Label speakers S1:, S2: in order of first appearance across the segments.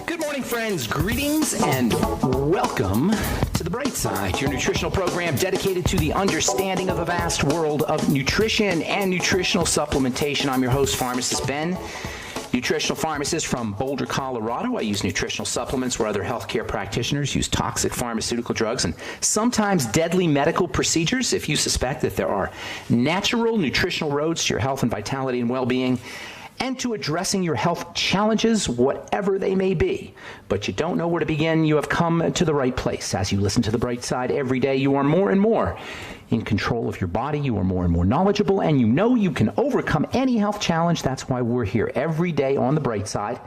S1: Good morning, friends. Greetings and welcome to The Bright Side, your nutritional program dedicated to the understanding of the vast world of nutrition and nutritional supplementation. I'm your host, Pharmacist Ben, nutritional pharmacist from Boulder, Colorado. I use nutritional supplements where other healthcare practitioners use toxic pharmaceutical drugs and sometimes deadly medical procedures. If you suspect that there are natural nutritional roads to your health and vitality and well-being, and to addressing your health challenges, whatever they may be, but you don't know where to begin, you have come to the right place. As you listen to The Bright Side every day, you are more and more in control of your body, you are more and more knowledgeable, and you know you can overcome any health challenge. That's why we're here every day on The Bright Side,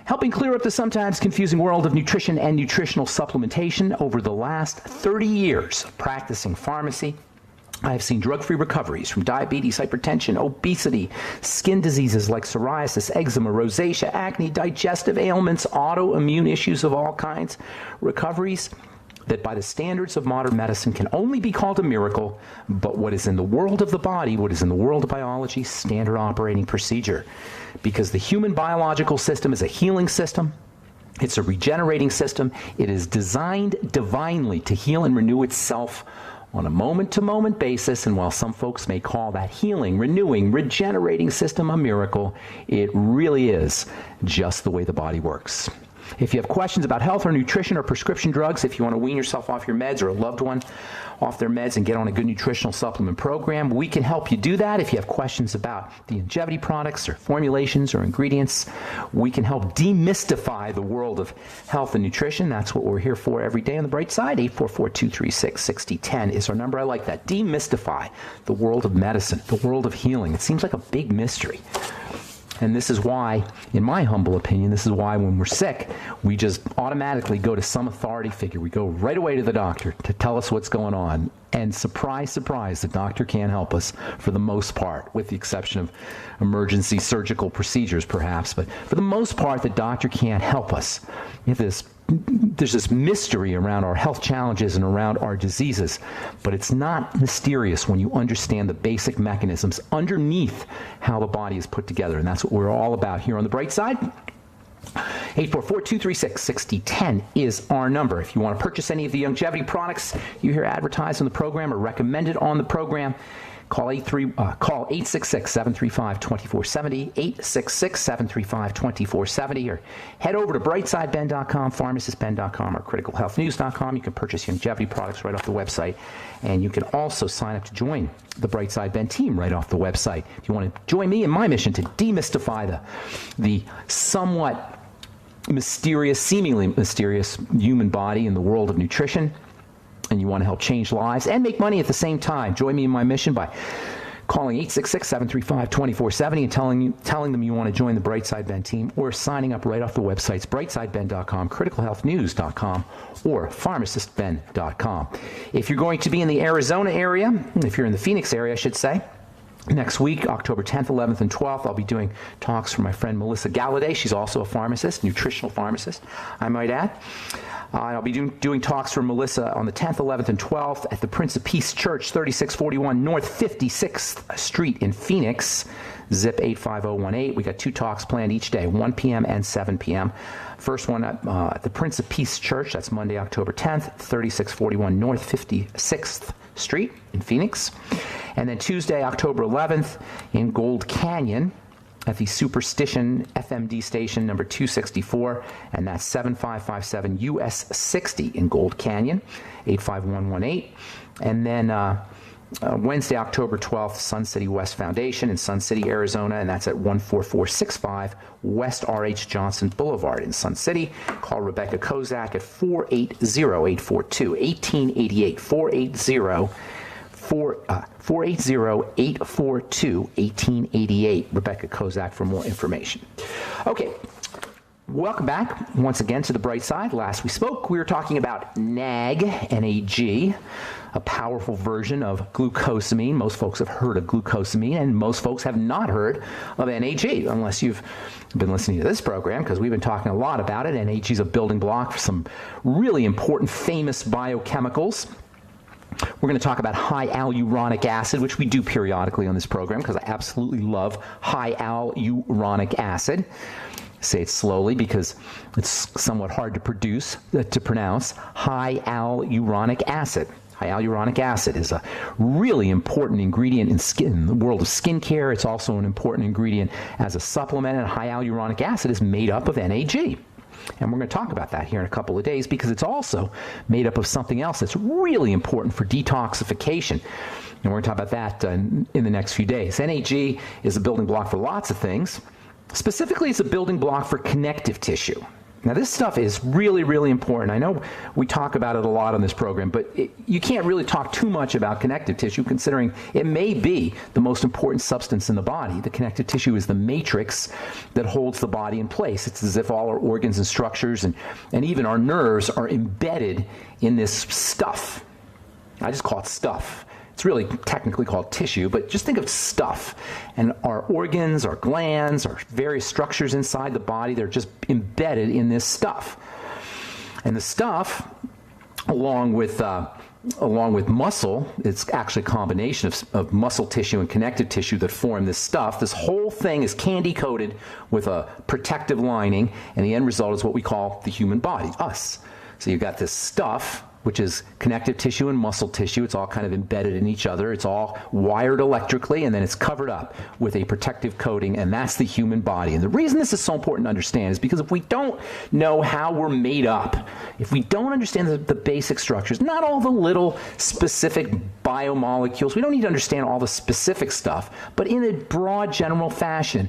S1: helping clear up the sometimes confusing world of nutrition and nutritional supplementation. Over the last 30 years of practicing pharmacy, I have seen drug-free recoveries from diabetes, hypertension, obesity, skin diseases like psoriasis, eczema, rosacea, acne, digestive ailments, autoimmune issues of all kinds, recoveries that by the standards of modern medicine can only be called a miracle, but what is in the world of the body, what is in the world of biology, standard operating procedure. Because the human biological system is a healing system, it's a regenerating system, it is designed divinely to heal and renew itself on a moment-to-moment basis, and while some folks may call that healing, renewing, regenerating system a miracle, it really is just the way the body works. If you have questions about health or nutrition or prescription drugs, if you want to wean yourself off your meds or a loved one off their meds and get on a good nutritional supplement program, we can help you do that. If you have questions about the longevity products or formulations or ingredients, we can help demystify the world of health and nutrition. That's what we're here for every day on The Bright Side. 844-236-6010 is our number. I like that. Demystify the world of medicine, the world of healing. It seems like a big mystery. And this is why, in my humble opinion, this is why when we're sick, we just automatically go to some authority figure. We go right away to the doctor to tell us what's going on. And surprise, surprise, the doctor can't help us for the most part, with the exception of emergency surgical procedures perhaps. But for the most part, the doctor can't help us. There's this mystery around our health challenges and around our diseases, but it's not mysterious when you understand the basic mechanisms underneath how the body is put together, and that's what we're all about here on The Bright Side. 844-236-6010 is our number. If you want to purchase any of the longevity products you hear advertised on the program or recommended on the program, call 866-735-2470, 866-735-2470, or head over to brightsideben.com, pharmacistben.com, or criticalhealthnews.com. You can purchase longevity products right off the website, and you can also sign up to join the Bright Side Ben team right off the website. If you want to join me in my mission to demystify the somewhat mysterious, seemingly mysterious human body in the world of nutrition, and you want to help change lives and make money at the same time, join me in my mission by calling 866-735-2470 and telling them you want to join the Bright Side Ben team, or signing up right off the websites brightsideben.com, criticalhealthnews.com, or pharmacistben.com. If you're going to be in the Arizona area, if you're in the Phoenix area, I should say, next week, October 10th, 11th, and 12th, I'll be doing talks from my friend Melissa Galladay. She's also a pharmacist, nutritional pharmacist, I might add. I'll be doing talks from Melissa on the 10th, 11th, and 12th at the Prince of Peace Church, 3641 North 56th Street in Phoenix, zip 85018. We got two talks planned each day, 1 p.m. and 7 p.m. First one at the Prince of Peace Church, that's Monday, October 10th, 3641 North 56th Street in Phoenix. And then Tuesday, October 11th in Gold Canyon at the Superstition FMD station number 264, and that's 7557 US 60 in Gold Canyon, 85118. And then Wednesday, October 12th, Sun City West Foundation in Sun City, Arizona, and that's at 14465 West R.H. Johnson Boulevard in Sun City. Call Rebecca Kozak at 480-842-1888, 480-842-1888. Rebecca Kozak for more information. Okay, welcome back once again to The Bright Side. Last we spoke, we were talking about NAG, N-A-G, a powerful version of glucosamine. Most folks have heard of glucosamine, and most folks have not heard of NAG, unless you've been listening to this program, because we've been talking a lot about it. NAG is a building block for some really important, famous biochemicals. We're going to talk about high hyaluronic acid, which we do periodically on this program because I absolutely love high hyaluronic acid. Say it slowly because it's somewhat hard to pronounce. High hyaluronic acid. High hyaluronic acid is a really important ingredient in the world of skincare. It's also an important ingredient as a supplement, and high hyaluronic acid is made up of NAG. And we're going to talk about that here in a couple of days because it's also made up of something else that's really important for detoxification. And we're going to talk about that in the next few days. NAG is a building block for lots of things. Specifically, it's a building block for connective tissue. Now, this stuff is really, really important. I know we talk about it a lot on this program, but you can't really talk too much about connective tissue considering it may be the most important substance in the body. The connective tissue is the matrix that holds the body in place. It's as if all our organs and structures and even our nerves are embedded in this stuff. I just call it stuff. It's really technically called tissue, but just think of stuff. And our organs, our glands, our various structures inside the body, they're just embedded in this stuff. And the stuff, along with muscle, it's actually a combination of muscle tissue and connective tissue that form this stuff. This whole thing is candy coated with a protective lining, and the end result is what we call the human body, us. So you've got this stuff, which is connective tissue and muscle tissue. It's all kind of embedded in each other. It's all wired electrically, and then it's covered up with a protective coating, and that's the human body. And the reason this is so important to understand is because if we don't know how we're made up, if we don't understand the basic structures, not all the little specific biomolecules, we don't need to understand all the specific stuff, but in a broad general fashion,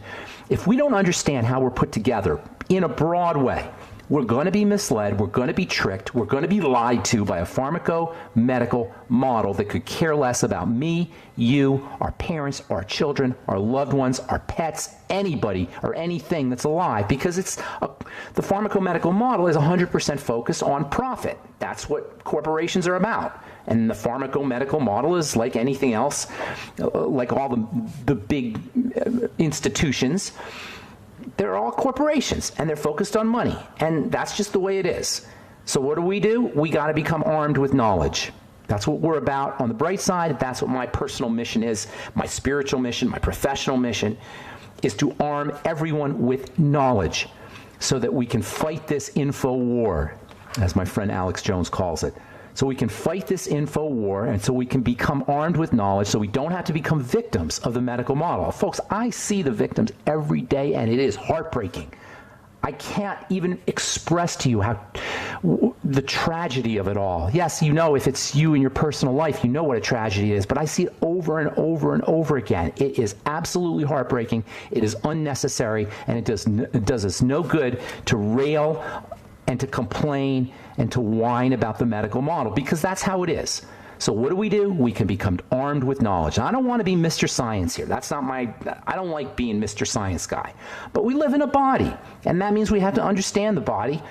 S1: if we don't understand how we're put together in a broad way, we're going to be misled, we're going to be tricked, we're going to be lied to by a pharmaco-medical model that could care less about me, you, our parents, our children, our loved ones, our pets, anybody or anything that's alive, because the pharmaco-medical model is 100% focused on profit. That's what corporations are about. And the pharmaco-medical model is like anything else, like all the big institutions. They're all corporations, and they're focused on money, and that's just the way it is. So what do? We got to become armed with knowledge. That's what we're about on the bright side. That's what my personal mission is, my spiritual mission, my professional mission, is to arm everyone with knowledge so that we can fight this info war, as my friend Alex Jones calls it. So we can fight this info war, and so we can become armed with knowledge so we don't have to become victims of the medical model. Folks, I see the victims every day, and it is heartbreaking. I can't even express to you the tragedy of it all. Yes, you know, if it's you in your personal life, you know what a tragedy is, but I see it over and over and over again. It is absolutely heartbreaking. It is unnecessary, and it does us no good to rail and to complain and to whine about the medical model, because that's how it is. So what do? We can become armed with knowledge. Now, I don't want to be Mr. Science here. I don't like being Mr. Science guy. But we live in a body, and that means we have to understand the body,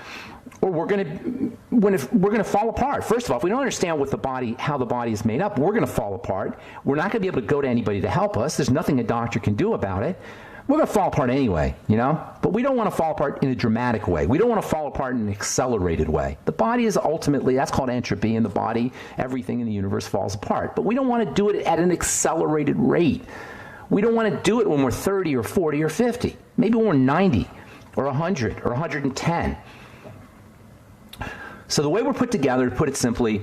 S1: or we're going to fall apart. First of all, if we don't understand how the body is made up, we're going to fall apart. We're not going to be able to go to anybody to help us. There's nothing a doctor can do about it. We're going to fall apart anyway, But we don't want to fall apart in a dramatic way. We don't want to fall apart in an accelerated way. The body is ultimately, that's called entropy. In the body, everything in the universe falls apart. But we don't want to do it at an accelerated rate. We don't want to do it when we're 30 or 40 or 50. Maybe when we're 90 or 100 or 110. So the way we're put together, to put it simply,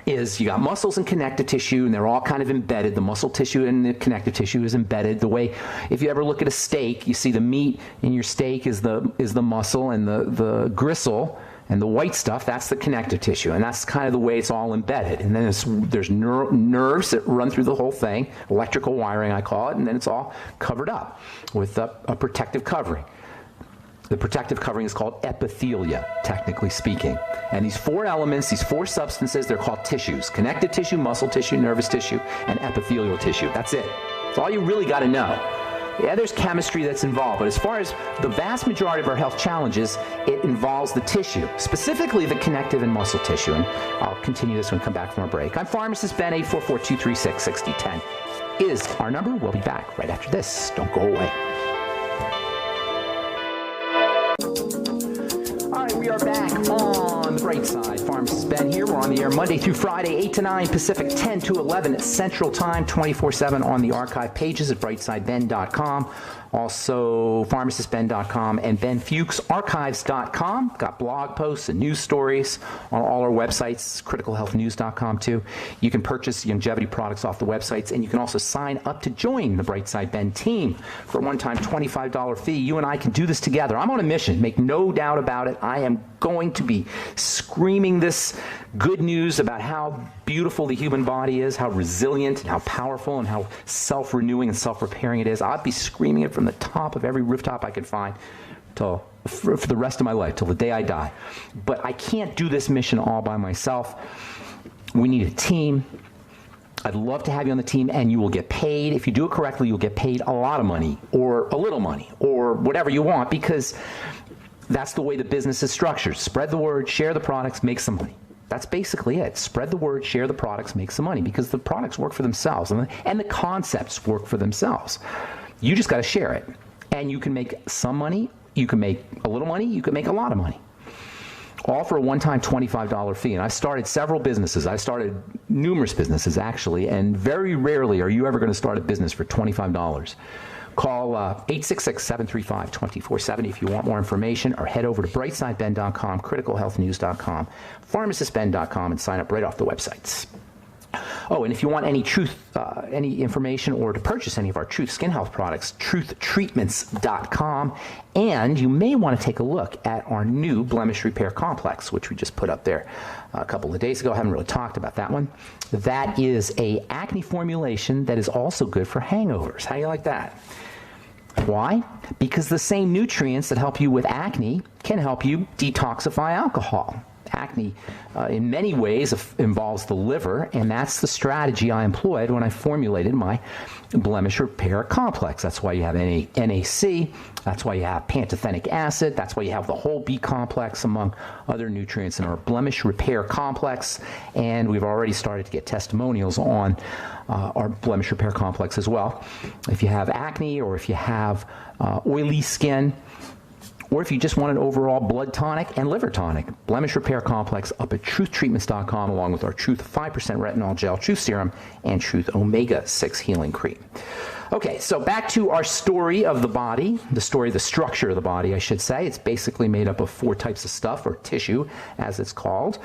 S1: is you got muscles and connective tissue, and they're all kind of embedded. The muscle tissue and the connective tissue is embedded. The way, if you ever look at a steak, you see the meat in your steak is the muscle, and the gristle and the white stuff, that's the connective tissue, and that's kind of the way it's all embedded. And then there's nerves that run through the whole thing, electrical wiring I call it, and then it's all covered up with a protective covering. The protective covering is called epithelia, technically speaking. And these four elements, these four substances, they're called tissues: connective tissue, muscle tissue, nervous tissue, and epithelial tissue. That's it. That's all you really got to know. Yeah, there's chemistry that's involved, but as far as the vast majority of our health challenges, it involves the tissue, specifically the connective and muscle tissue. And I'll continue this when we come back from our break. I'm Pharmacist Ben. 844-236-6010 is our number. We'll be back right after this. Don't go away. All right, we are back on the Bright Side. Pharmacist Ben here. We're on the air Monday through Friday, 8 to 9 Pacific, 10 to 11 Central Time, 24/7 on the archive pages at brightsideben.com. Also, pharmacistben.com and benfuchsarchives.com. Got blog posts and news stories on all our websites, criticalhealthnews.com too. You can purchase longevity products off the websites, and you can also sign up to join the Brightside Ben team for a one-time $25 fee. You and I can do this together. I'm on a mission, make no doubt about it. I am going to be screaming this good news about how beautiful the human body is, how resilient and how powerful and how self-renewing and self-repairing it is. I'll be screaming it from the top of every rooftop I could find for the rest of my life, till the day I die. But I can't do this mission all by myself. We need a team. I'd love to have you on the team, and you will get paid. If you do it correctly, you'll get paid a lot of money or a little money or whatever you want, because that's the way the business is structured. Spread the word, share the products, make some money. That's basically it. Spread the word, share the products, make some money, because the products work for themselves and the concepts work for themselves. You just got to share it. And you can make some money, you can make a little money, you can make a lot of money. All for a one-time $25 fee. And I started several businesses. I started numerous businesses, actually, and very rarely are you ever going to start a business for $25. Call 866-735-2470 if you want more information, or head over to brightsideben.com, criticalhealthnews.com, pharmacistben.com, and sign up right off the websites. Oh, and if you want any any information or to purchase any of our Truth Skin Health products, truthtreatments.com, and you may want to take a look at our new Blemish Repair Complex, which we just put up there a couple of days ago. I haven't really talked about that one. That is a acne formulation that is also good for hangovers. How do you like that? Why? Because the same nutrients that help you with acne can help you detoxify alcohol. Acne, in many ways, involves the liver, and that's the strategy I employed when I formulated my Blemish Repair Complex. That's why you have NAC, that's why you have pantothenic acid, that's why you have the whole B complex, among other nutrients in our Blemish Repair Complex, and we've already started to get testimonials on our Blemish Repair Complex as well. If you have acne, or if you have oily skin, or if you just want an overall blood tonic and liver tonic, Blemish Repair Complex up at truthtreatments.com, along with our Truth 5% Retinol Gel, Truth Serum, and Truth Omega-6 Healing Cream. Okay, so back to our story of the body, the structure of the body, I should say. It's basically made up of 4 types of stuff, or tissue, as it's called.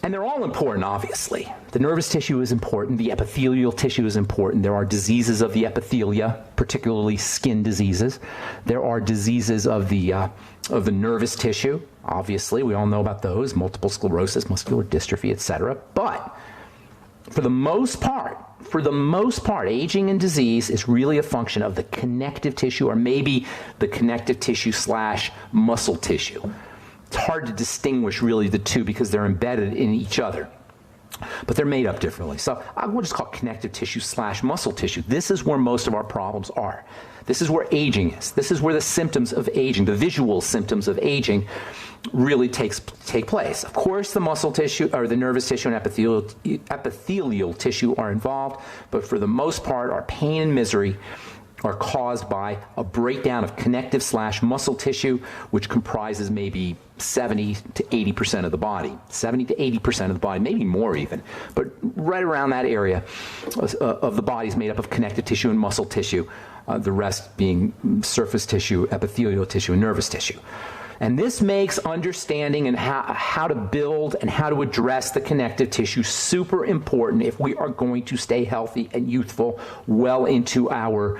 S1: And they're all important, obviously. The nervous tissue is important. The epithelial tissue is important. There are diseases of the epithelia, particularly skin diseases. There are diseases of the nervous tissue. Obviously, we all know about those: multiple sclerosis, muscular dystrophy, etc. But for the most part, aging and disease is really a function of the connective tissue, or maybe the connective tissue / muscle tissue. It's hard to distinguish really the two because they're embedded in each other, but they're made up differently. So I will just call it connective tissue / muscle tissue. This is where most of our problems are. This is where aging is. This is where the symptoms of aging, the visual symptoms of aging, really take place. Of course, the muscle tissue, or the nervous tissue, and epithelial tissue are involved, but for the most part, our pain and misery are caused by a breakdown of connective / muscle tissue, which comprises maybe 70 to 80% of the body. 70 to 80% of the body, maybe more even, but right around that area of the body is made up of connective tissue and muscle tissue, the rest being surface tissue, epithelial tissue, and nervous tissue. And this makes understanding and how to build and how to address the connective tissue super important if we are going to stay healthy and youthful well into our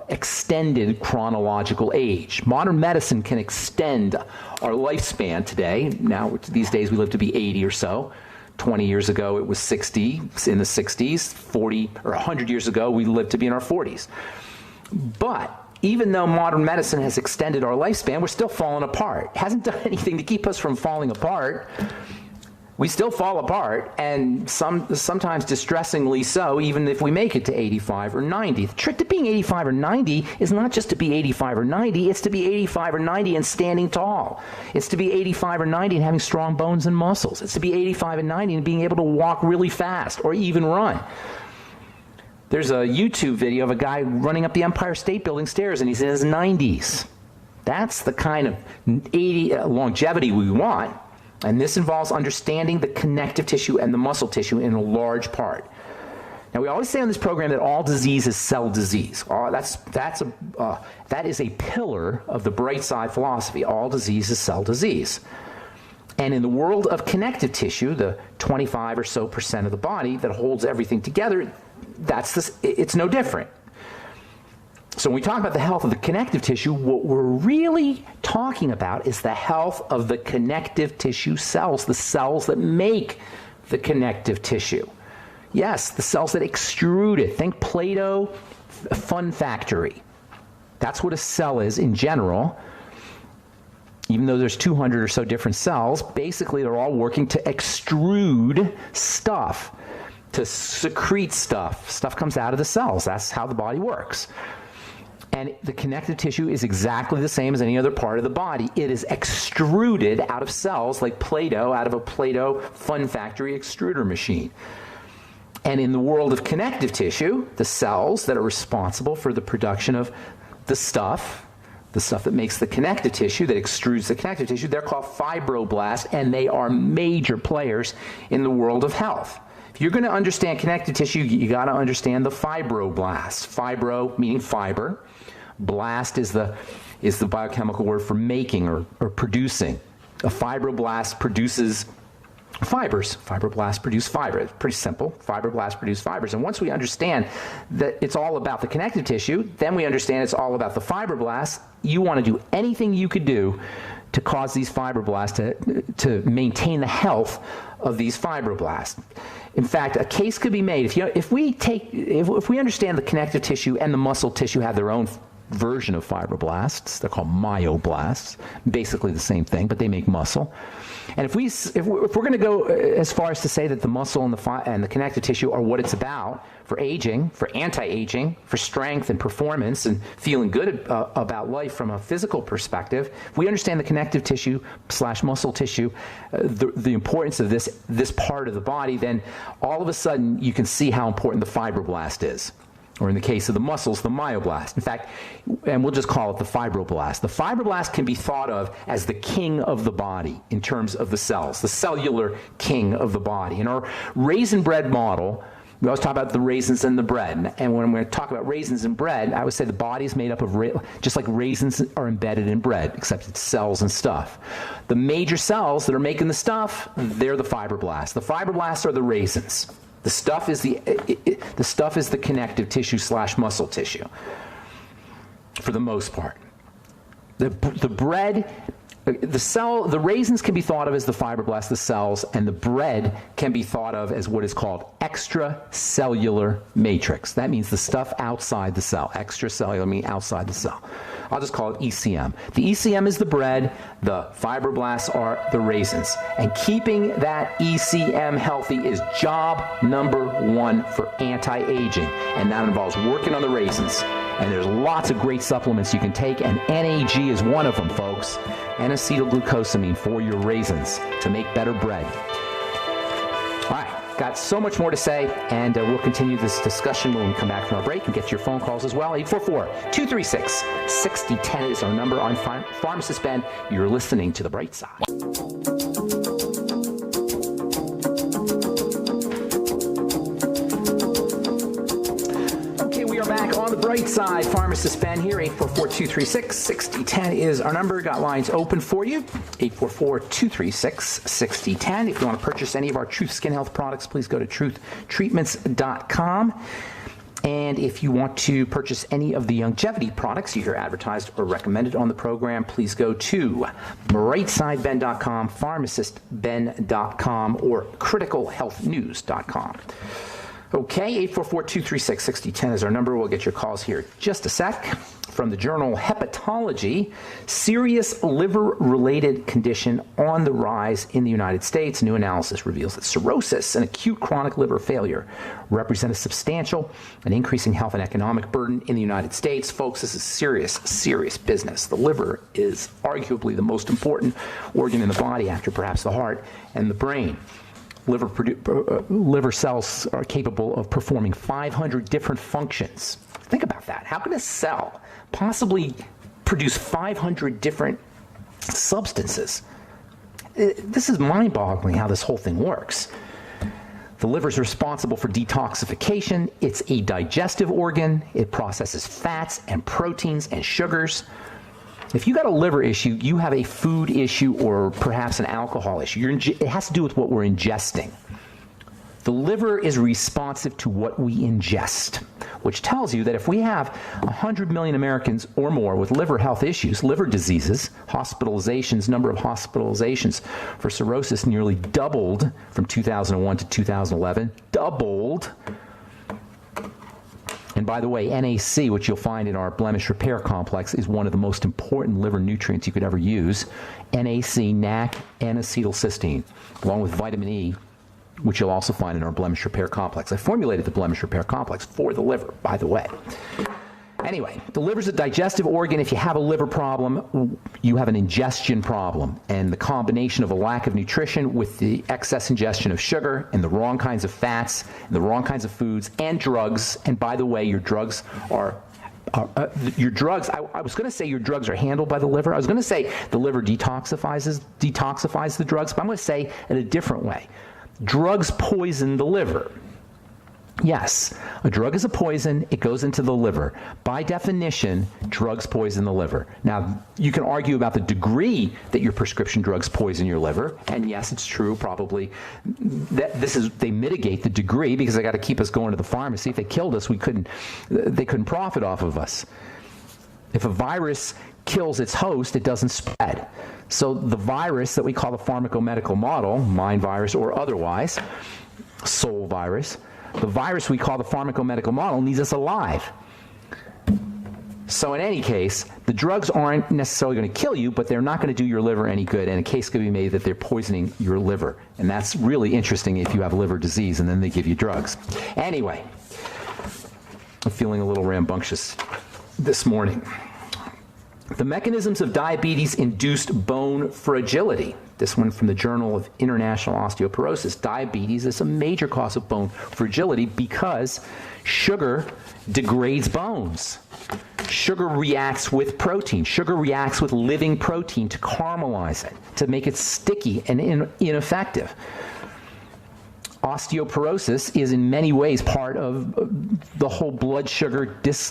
S1: extended chronological age. Modern medicine can extend our lifespan today. Now, these days, we live to be 80 or so. 20 years ago, it was 60, in the 60s. 40 or 100 years ago, we lived to be in our 40s. But even though modern medicine has extended our lifespan, we're still falling apart. It hasn't done anything to keep us from falling apart. We still fall apart, and sometimes distressingly so, even if we make it to 85 or 90. The trick to being 85 or 90 is not just to be 85 or 90, it's to be 85 or 90 and standing tall. It's to be 85 or 90 and having strong bones and muscles. It's to be 85 and 90 and being able to walk really fast or even run. There's a YouTube video of a guy running up the Empire State Building stairs, and he's in his 90s. That's the kind of longevity we want. And this involves understanding the connective tissue and the muscle tissue in a large part. Now, we always say on this program that all disease is cell disease. That is a pillar of the bright side philosophy. All disease is cell disease. And in the world of connective tissue, the 25 or so % of the body that holds everything together, it's no different. So when we talk about the health of the connective tissue, what we're really talking about is the health of the connective tissue cells, the cells that make the connective tissue. Yes, the cells that extrude it. Think Play-Doh Fun Factory. That's what a cell is in general. Even though there's 200 or so different cells, basically they're all working to extrude stuff, to secrete stuff. Stuff comes out of the cells. That's how the body works. And the connective tissue is exactly the same as any other part of the body. It is extruded out of cells like Play-Doh out of a Play-Doh Fun Factory extruder machine. And in the world of connective tissue, the cells that are responsible for the production of the stuff that makes the connective tissue, that extrudes the connective tissue, they're called fibroblasts, and they are major players in the world of health. If you're going to understand connective tissue, you got to understand the fibroblasts. Fibro meaning fiber. Blast is the biochemical word for making or producing. A fibroblast produces fibers. Fibroblasts produce fiber. It's pretty simple. Fibroblasts produce fibers. And once we understand that it's all about the connective tissue, then we understand it's all about the fibroblasts. You want to do anything you could do to cause these fibroblasts to maintain the health of these fibroblasts. In fact, a case could be made if we understand the connective tissue and the muscle tissue have their own version of fibroblasts. They're called myoblasts, basically the same thing, but they make muscle. And if we're going to go as far as to say that the muscle and the connective tissue are what it's about for aging, for anti-aging, for strength and performance and feeling good about life from a physical perspective, if we understand the connective tissue / muscle tissue, the importance of this part of the body, then all of a sudden you can see how important the fibroblast is. Or in the case of the muscles, the myoblast. In fact, and we'll just call it the fibroblast. The fibroblast can be thought of as the king of the body in terms of the cells, the cellular king of the body. In our raisin bread model, we always talk about the raisins and the bread. And when we talk about raisins and bread, I would say the body is made up of, just like raisins are embedded in bread, except it's cells and stuff. The major cells that are making the stuff, they're the fibroblasts. The fibroblasts are the raisins. The stuff is the connective tissue / muscle tissue, for the most part. The bread, the raisins can be thought of as the fibroblasts, the cells, and the bread can be thought of as what is called extracellular matrix. That means the stuff outside the cell. Extracellular means outside the cell. I'll just call it ECM. The ECM is the bread, the fibroblasts are the raisins. And keeping that ECM healthy is job number 1 for anti-aging. And that involves working on the raisins. And there's lots of great supplements you can take, and NAG is one of them, folks. N-acetylglucosamine for your raisins to make better bread. All right. Got so much more to say, and we'll continue this discussion when we come back from our break and get your phone calls as well. 844-236-6010 is our number. I'm Pharmacist Ben. You're listening to The Bright Side. Okay, we are back on The Bright Side. Pharmacist Ben here. 844-236-6010 is our number. Got lines open for you. 844-236-6010. If you want to purchase any of our Truth Skin Health products, please go to truthtreatments.com. And if you want to purchase any of the longevity products you hear advertised or recommended on the program, please go to brightsideben.com, pharmacistben.com, or criticalhealthnews.com. Okay, 844-236-6010 is our number. We'll get your calls here in just a sec. From the journal Hepatology, serious liver-related condition on the rise in the United States. New analysis reveals that cirrhosis and acute chronic liver failure represent a substantial and increasing health and economic burden in the United States. Folks, this is serious, serious business. The liver is arguably the most important organ in the body after perhaps the heart and the brain. Liver cells are capable of performing 500 different functions. Think about that. How can a cell possibly produce 500 different substances? this is mind-boggling how this whole thing works. The liver is responsible for detoxification. It's a digestive organ. It processes fats and proteins and sugars. If you got a liver issue, you have a food issue or perhaps an alcohol issue. It has to do with what we're ingesting. The liver is responsive to what we ingest, which tells you that if we have 100 million Americans or more with liver health issues, liver diseases, hospitalizations, number of hospitalizations for cirrhosis nearly doubled from 2001 to 2011, doubled. And by the way, NAC, which you'll find in our blemish repair complex, is one of the most important liver nutrients you could ever use. NAC, NAC, and acetylcysteine, along with vitamin E, which you'll also find in our blemish repair complex. I formulated the blemish repair complex for the liver, by the way. Anyway, the liver's a digestive organ. If you have a liver problem, you have an ingestion problem. And the combination of a lack of nutrition with the excess ingestion of sugar and the wrong kinds of fats, and the wrong kinds of foods, and drugs. And by the way, your drugs are I was going to say your drugs are handled by the liver. I was going to say the liver detoxifies the drugs, but I'm going to say it a different way. Drugs poison the liver. Yes, a drug is a poison. It goes into the liver. By definition, drugs poison the liver. Now, you can argue about the degree that your prescription drugs poison your liver. And yes, it's true, probably. They mitigate the degree because they got to keep us going to the pharmacy. If they killed us, they couldn't profit off of us. If a virus kills its host, it doesn't spread. So the virus that we call the pharmacomedical model, mind virus or otherwise, soul virus, the virus we call the pharmacomedical model needs us alive. So in any case, the drugs aren't necessarily going to kill you, but they're not going to do your liver any good, and a case could be made that they're poisoning your liver. And that's really interesting if you have liver disease and then they give you drugs. Anyway, I'm feeling a little rambunctious this morning. The mechanisms of diabetes-induced bone fragility. This one from the Journal of International Osteoporosis. Diabetes is a major cause of bone fragility because sugar degrades bones. Sugar reacts with protein. Sugar reacts with living protein to caramelize it, to make it sticky and ineffective. Osteoporosis is in many ways part of the whole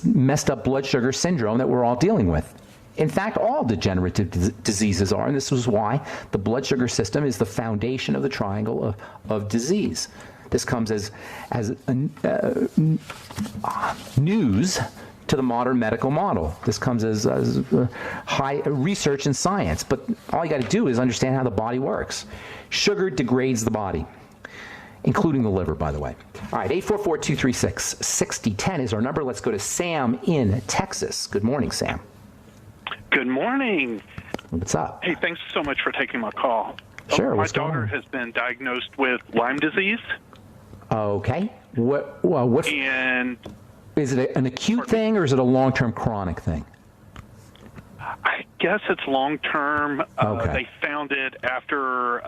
S1: messed up blood sugar syndrome that we're all dealing with. In fact, all degenerative diseases are, and this is why the blood sugar system is the foundation of the triangle of disease. This comes as news to the modern medical model. This comes as high research in science, but all you got to do is understand how the body works. Sugar degrades the body, including the liver, by the way. All right, 844-236-6010 is our number. Let's go to Sam in Texas. Good morning, Sam.
S2: Good morning.
S1: What's up?
S2: Hey, thanks so much for taking my call.
S1: Sure.
S2: My daughter has been diagnosed with Lyme disease.
S1: Okay.
S2: And
S1: is it an acute thing or is it a long-term chronic thing?
S2: I guess it's long-term.
S1: Okay.
S2: They found it after,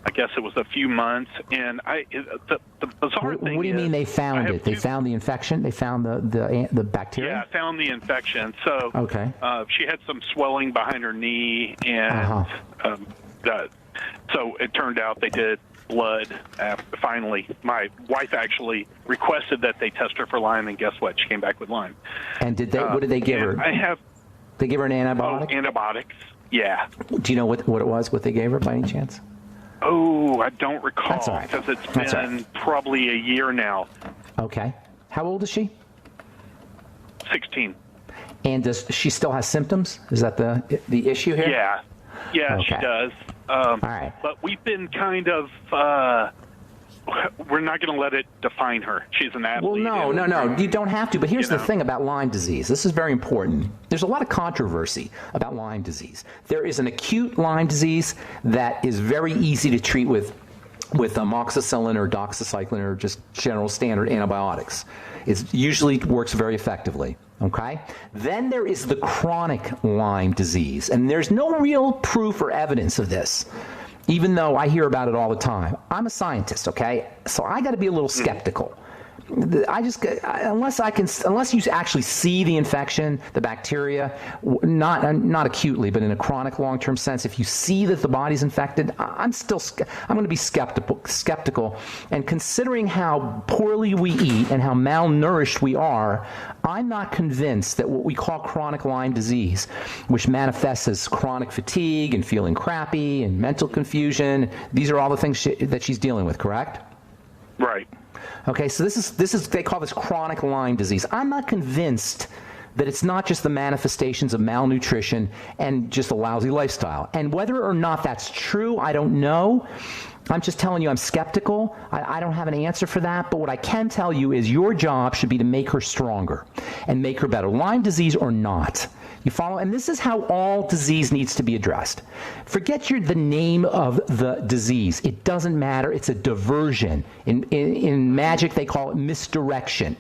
S2: I guess it was a few months. And the bizarre thing is...
S1: What do you mean they found it? They found the infection? They found the bacteria?
S2: Yeah, found the infection. So
S1: okay.
S2: She had some swelling behind her knee, and so it turned out they did blood. Finally, my wife actually requested that they test her for Lyme, and guess what? She came back with Lyme.
S1: And what did they give her? They gave her an antibiotic?
S2: Antibiotics, yeah.
S1: Do you know what it was, what they gave her by any chance?
S2: Oh, I don't recall.
S1: That's all right.
S2: Because it's been probably a year now.
S1: Okay. How old is she?
S2: 16.
S1: And does she still has symptoms? Is that the issue here?
S2: Yeah. Yeah, okay. She does.
S1: All right.
S2: But we've been kind of, we're not going to let it define her. She's an athlete.
S1: Well, no. You don't have to. But here's the thing about Lyme disease. This is very important. There's a lot of controversy about Lyme disease. There is an acute Lyme disease that is very easy to treat with amoxicillin or doxycycline or just general standard antibiotics. It usually works very effectively. Okay? Then there is the chronic Lyme disease, and there's no real proof or evidence of this, even though I hear about it all the time. I'm a scientist, okay? So I got to be a little skeptical Unless you actually see the infection, the bacteria, not acutely, but in a chronic long-term sense, if you see that the body's infected, I'm going to be skeptical. And considering how poorly we eat and how malnourished we are, I'm not convinced that what we call chronic Lyme disease, which manifests as chronic fatigue and feeling crappy and mental confusion, these are all the things that she's dealing with, correct?
S2: Right.
S1: Okay, so this is they call this chronic Lyme disease. I'm not convinced that it's not just the manifestations of malnutrition and just a lousy lifestyle. And whether or not that's true, I don't know. I'm just telling you I'm skeptical. I don't have an answer for that. But what I can tell you is your job should be to make her stronger and make her better, Lyme disease or not. You follow? And this is how all disease needs to be addressed. Forget the name of the disease. It doesn't matter. It's a diversion. In magic, they call it misdirection.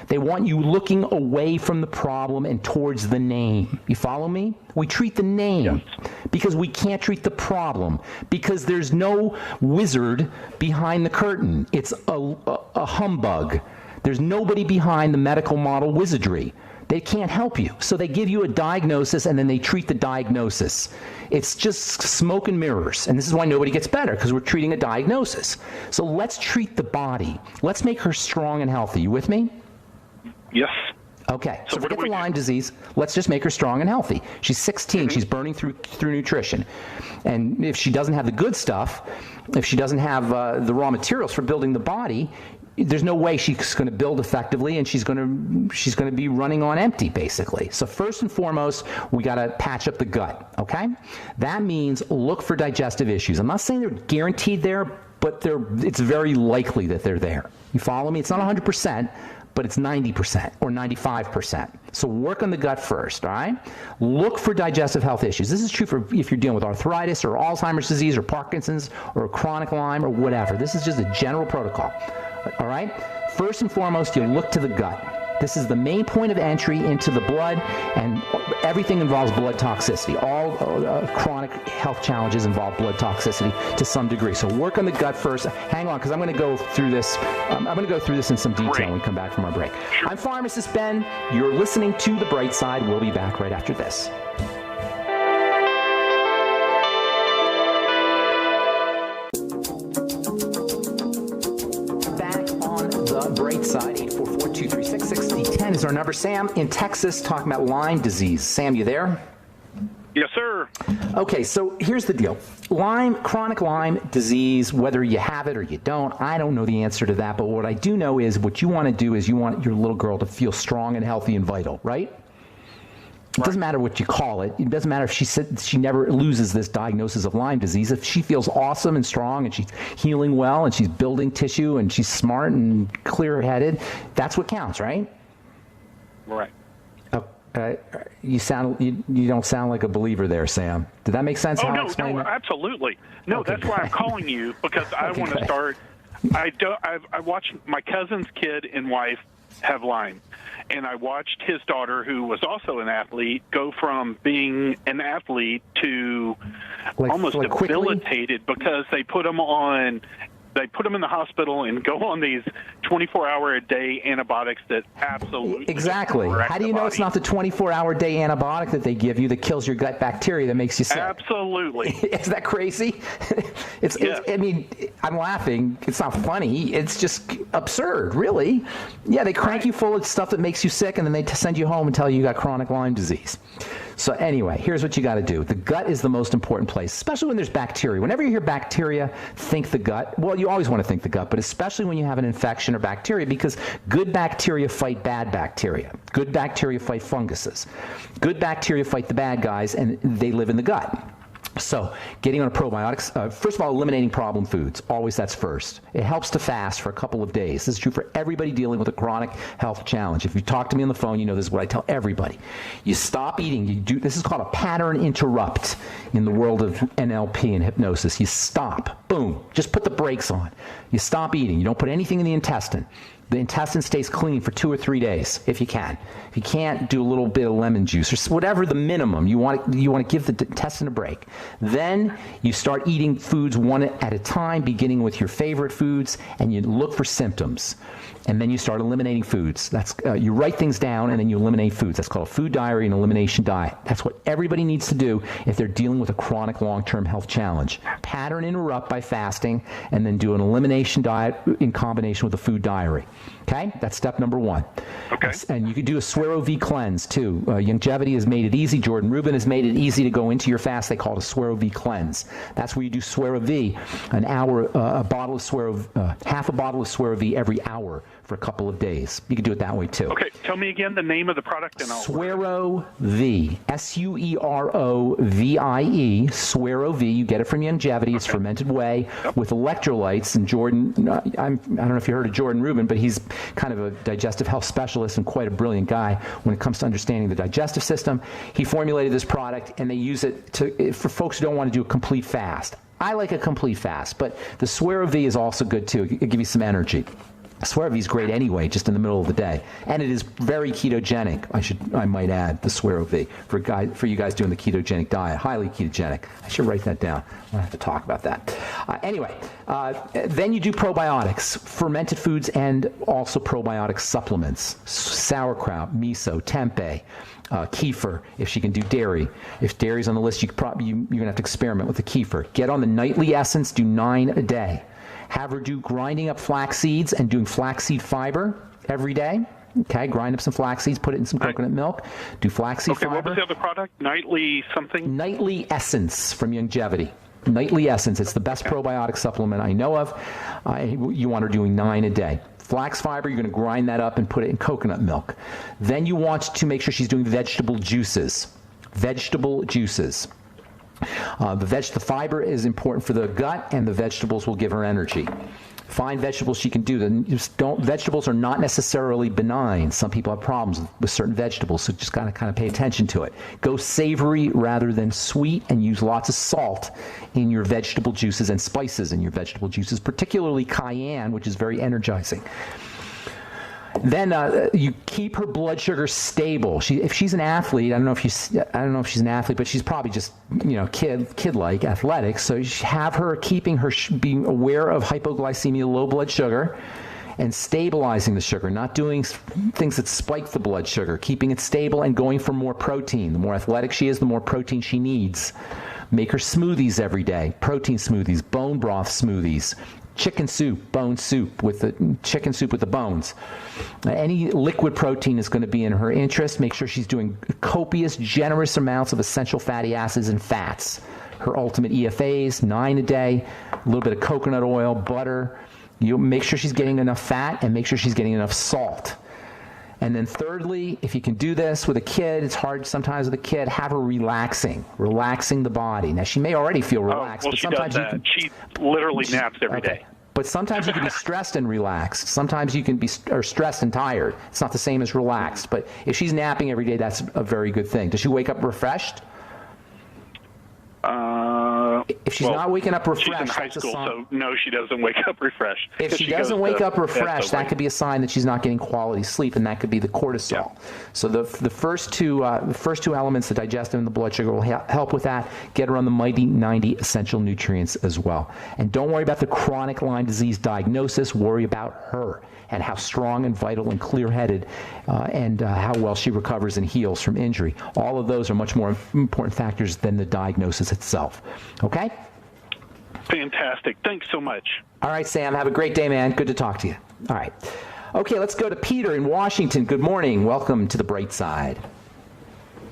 S1: They want you looking away from the problem and towards the name. You follow me? We treat the name because we can't treat the problem, because there's no wizard behind the curtain. It's a humbug. There's nobody behind the medical model wizardry. They can't help you. So they give you a diagnosis and then they treat the diagnosis. It's just smoke and mirrors. And this is why nobody gets better, because we're treating a diagnosis. So let's treat the body. Let's make her strong and healthy. You with me?
S2: Yes.
S1: Okay. So forget the Lyme disease. Let's just make her strong and healthy. She's 16. She's burning through nutrition. And if she doesn't have the good stuff, if she doesn't have the raw materials for building the body, there's no way she's going to build effectively, and she's going to be running on empty, basically. So first and foremost, we got to patch up the gut, okay? That means look for digestive issues. I'm not saying they're guaranteed there, but it's very likely that they're there. You follow me? It's not 100%, but it's 90% or 95%. So work on the gut first, all right? Look for digestive health issues. This is true for if you're dealing with arthritis or Alzheimer's disease or Parkinson's or chronic Lyme or whatever. This is just a general protocol, all right? First and foremost, you look to the gut. This is the main point of entry into the blood, and everything involves blood toxicity. All chronic health challenges involve blood toxicity to some degree. So work on the gut first. Hang on, because I'm going to go through this. I'm going to go through this in some detail when we come back from our break. I'm Pharmacist Ben. You're listening to The Bright Side. We'll be back right after this. Bright Side, 844-236-6010 is our number. Sam in Texas talking about Lyme disease. Sam, you there?
S2: Yes, sir.
S1: Okay, so here's the deal. Chronic Lyme disease, whether you have it or you don't, I don't know the answer to that, but what I do know is what you want to do is you want your little girl to feel strong and healthy and vital, right? It doesn't matter what you call it. It doesn't matter if she never loses this diagnosis of Lyme disease. If she feels awesome and strong and she's healing well and she's building tissue and she's smart and clear-headed, that's what counts, right?
S2: Right.
S1: You don't sound like a believer there, Sam. Did that make sense?
S2: Oh, no, absolutely. No, okay, that's why I'm calling you, because I want to start. I watched my cousin's kid and wife have Lyme. And I watched his daughter, who was also an athlete, go from being an athlete to almost debilitated because they put him in the hospital and go on these 24-hour-a-day antibiotics that absolutely
S1: exactly. How do you know it's not the 24-hour-a-day antibiotic that they give you that kills your gut bacteria that makes you sick?
S2: Absolutely.
S1: Is that crazy? It's, I mean, I'm laughing. It's not funny. It's just absurd, really. Yeah, they crank you full of stuff that makes you sick, and then they send you home and tell you got chronic Lyme disease. So anyway, here's what you got to do. The gut is the most important place, especially when there's bacteria. Whenever you hear bacteria, think the gut. Well, you always want to think the gut, but especially when you have an infection or bacteria, because good bacteria fight bad bacteria. Good bacteria fight funguses. Good bacteria fight the bad guys, and they live in the gut. So getting on a probiotics, first of all, eliminating problem foods. Always that's first. It helps to fast for a couple of days. This is true for everybody dealing with a chronic health challenge. If you talk to me on the phone, you know this is what I tell everybody. You stop eating. This is called a pattern interrupt in the world of NLP and hypnosis. You stop. Boom. Just put the brakes on. You stop eating. You don't put anything in the intestine. The intestine stays clean for 2 or 3 days, if you can. If you can't, do a little bit of lemon juice or whatever the minimum. You want to give the intestine a break. Then you start eating foods one at a time, beginning with your favorite foods, and you look for symptoms. and then you start eliminating foods. That's you write things down, and then you eliminate foods. That's called a food diary and elimination diet. That's what everybody needs to do if they're dealing with a chronic long-term health challenge. Pattern interrupt by fasting, and then do an elimination diet in combination with a food diary. Okay, that's step number one.
S2: Okay.
S1: And you could do a Suero V cleanse too. Longevity has made it easy. Jordan Rubin has made it easy to go into your fast. They call it a Suero V cleanse. That's where you do Suero V, an hour, a bottle of Suero, half a bottle of Suero V every hour for a couple of days. You can do it that way too.
S2: Okay, tell me again the name of the product and I'll...
S1: Suero V, Suerovie, Suero V. You get it from Longevity. It's fermented whey with electrolytes. And Jordan, I don't know if you heard of Jordan Rubin, but he's kind of a digestive health specialist and quite a brilliant guy when it comes to understanding the digestive system. He formulated this product, and they use it for folks who don't want to do a complete fast. I like a complete fast, but the Suero V is also good too. It'll give you some energy. Suero V is great anyway, just in the middle of the day, and it is very ketogenic. I might add the Suero V for you guys doing the ketogenic diet, highly ketogenic. I should write that down. I'll have to talk about that. Anyway, then you do probiotics, fermented foods, and also probiotic supplements: sauerkraut, miso, tempeh, kefir. If she can do dairy, if dairy's on the list, you're gonna have to experiment with the kefir. Get on the nightly essence. Do 9 a day. Have her do grinding up flax seeds and doing flaxseed fiber every day. Okay, grind up some flax seeds, put it in some coconut milk, do flaxseed fiber.
S2: What was the other product? Nightly something?
S1: Nightly Essence from Longevity. Nightly Essence. It's the best probiotic supplement I know of. You want her doing 9 a day. Flax fiber, you're going to grind that up and put it in coconut milk. Then you want to make sure she's doing vegetable juices. Vegetable juices. The fiber is important for the gut, and the vegetables will give her energy. Find vegetables she can do. Vegetables are not necessarily benign. Some people have problems with certain vegetables, so just got to kind of pay attention to it. Go savory rather than sweet, and use lots of salt in your vegetable juices and spices in your vegetable juices, particularly cayenne, which is very energizing. Then you keep her blood sugar stable. If she's an athlete, I don't know if she's an athlete, but she's probably just kid-like athletics. So you have her keeping her being aware of hypoglycemia, low blood sugar, and stabilizing the sugar, not doing things that spike the blood sugar, keeping it stable and going for more protein. The more athletic she is, the more protein she needs. Make her smoothies every day, protein smoothies, bone broth smoothies. Chicken soup, bone soup with the chicken soup with the bones. Any liquid protein is going to be in her interest. Make sure she's doing copious, generous amounts of essential fatty acids and fats. Her ultimate EFAs, 9 a day, a little bit of coconut oil, butter. You make sure she's getting enough fat, and make sure she's getting enough salt. And then thirdly, if you can do this with a kid, it's hard sometimes with a kid, have her relaxing the body. Now, she may already feel relaxed, but sometimes
S2: she literally naps every day.
S1: But sometimes you can be stressed and relaxed. Sometimes you can be stressed and tired. It's not the same as relaxed. But if she's napping every day, that's a very good thing. Does she wake up refreshed? If she's not waking up refreshed,
S2: she's in high school, so no, she doesn't wake up refreshed.
S1: If she doesn't wake up refreshed, that could be a sign that she's not getting quality sleep, and that could be the cortisol. Yeah. So the first two elements, the digestive and the blood sugar, will help with that. Get her on the mighty 90 essential nutrients as well. And don't worry about the chronic Lyme disease diagnosis. Worry about her and how strong and vital and clear-headed and how well she recovers and heals from injury. All of those are much more important factors than the diagnosis itself. Okay?
S2: Fantastic. Thanks so much.
S1: All right, Sam. Have a great day, man. Good to talk to you. All right. Okay, let's go to Peter in Washington. Good morning. Welcome to the Bright Side.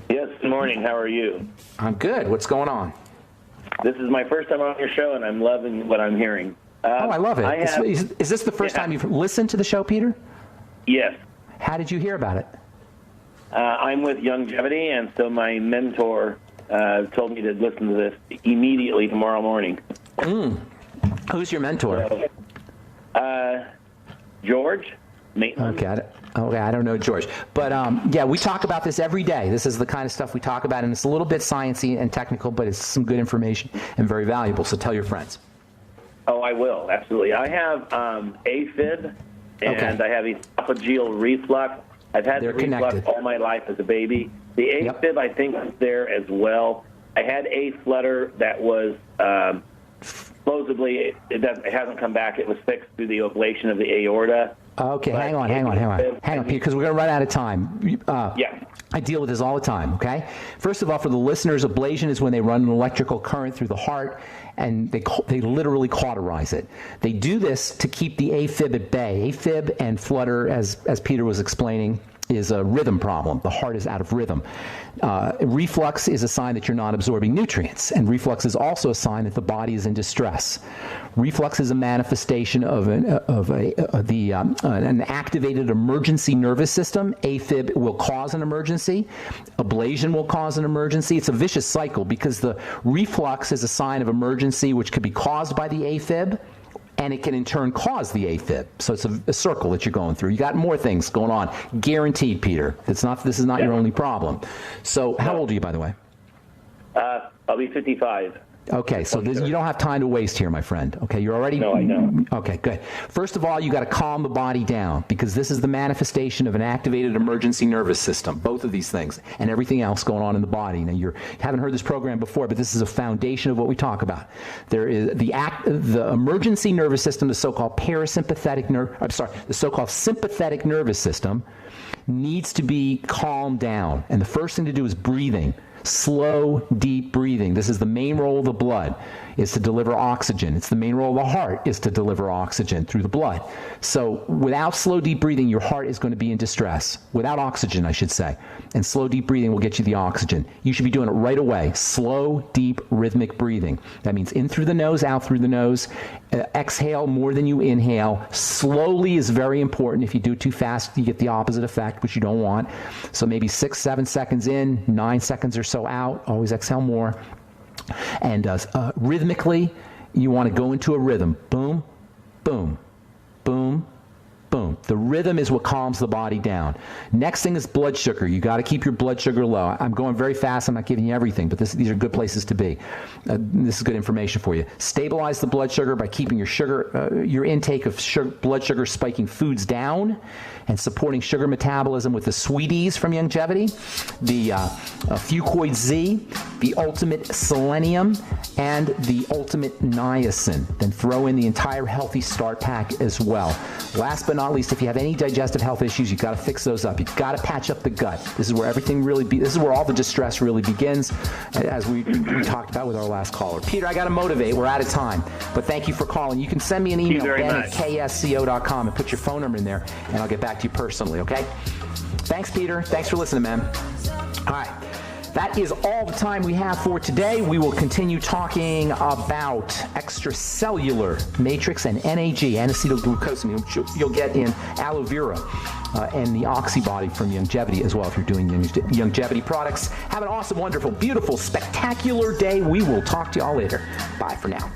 S3: Yes, good morning. How are you?
S1: I'm good. What's going on?
S3: This is my first time on your show, and I'm loving what I'm hearing.
S1: I love it. Is this the first time you've listened to the show, Peter?
S3: Yes.
S1: How did you hear about it?
S3: I'm with Longevity, and so my mentor told me to listen to this immediately tomorrow morning.
S1: Who's your mentor?
S3: George Maitland.
S1: Okay, I don't know George. But, yeah, we talk about this every day. This is the kind of stuff we talk about, and it's a little bit sciencey and technical, but it's some good information and very valuable, so tell your friends.
S3: Oh, I will, absolutely. I have AFib, and I have esophageal reflux. I've had reflux all my life as a baby. The AFib, I think, is there as well. I had a flutter that was supposedly, it hasn't come back. It was fixed through the ablation of the aorta.
S1: Okay, hang on, Peter, because we're going to run out of time.
S3: Yeah.
S1: I deal with this all the time, okay? First of all, for the listeners, ablation is when they run an electrical current through the heart, and they literally cauterize it. They do this to keep the AFib at bay. AFib and flutter, as Peter was explaining, is a rhythm problem. The heart is out of rhythm. Reflux is a sign that you're not absorbing nutrients, and reflux is also a sign that the body is in distress. Reflux is a manifestation of an activated emergency nervous system. AFib will cause an emergency. Ablation will cause an emergency. It's a vicious cycle because the reflux is a sign of emergency which could be caused by the AFib, and it can in turn cause the AFib. So it's a circle that you're going through. You got more things going on. Guaranteed, Peter. This is not your only problem. So how old are you, by the way?
S3: I'll be 55.
S1: Okay, so you don't have time to waste here, my friend. Okay, you're already...
S3: No, I know.
S1: Okay, good. First of all, you got to calm the body down because this is the manifestation of an activated emergency nervous system, both of these things, and everything else going on in the body. Now, you haven't heard this program before, but this is a foundation of what we talk about. There is the emergency nervous system, the so-called the so-called sympathetic nervous system needs to be calmed down. And the first thing to do is breathing. Slow, deep breathing. This is the main role of the blood, is to deliver oxygen. It's the main role of the heart, is to deliver oxygen through the blood. So without slow, deep breathing, your heart is going to be in distress. Without oxygen, I should say. And slow, deep breathing will get you the oxygen. You should be doing it right away. Slow, deep, rhythmic breathing. That means in through the nose, out through the nose. Exhale more than you inhale. Slowly is very important. If you do it too fast, you get the opposite effect, which you don't want. So maybe 6-7 seconds in, 9 seconds or so out. Always exhale more. And rhythmically, you want to go into a rhythm. Boom, boom, boom, boom. The rhythm is what calms the body down. Next thing is blood sugar. You got to keep your blood sugar low. I'm going very fast. I'm not giving you everything, but these are good places to be. This is good information for you. Stabilize the blood sugar by keeping your intake of blood sugar spiking foods down and supporting sugar metabolism with the Sweeties from Youngevity, the Fuchs Z, the Ultimate Selenium, and the Ultimate Niacin. Then throw in the entire Healthy Start Pack as well. Last but not least, if you have any digestive health issues, you've got to fix those up. You've got to patch up the gut. This is where this is where all the distress really begins, as we talked about with our last caller. Peter, I got to motivate. We're out of time. But thank you for calling. You can send me an email, ben@ksco.com, and put your phone number in there, and I'll get back to you personally, okay? Thanks, Peter. Thanks for listening, man. All right. That is all the time we have for today. We will continue talking about extracellular matrix and NAG, N-acetylglucosamine, which you'll get in aloe vera and the Oxybody from Youngevity as well if you're doing Youngevity products. Have an awesome, wonderful, beautiful, spectacular day. We will talk to you all later. Bye for now.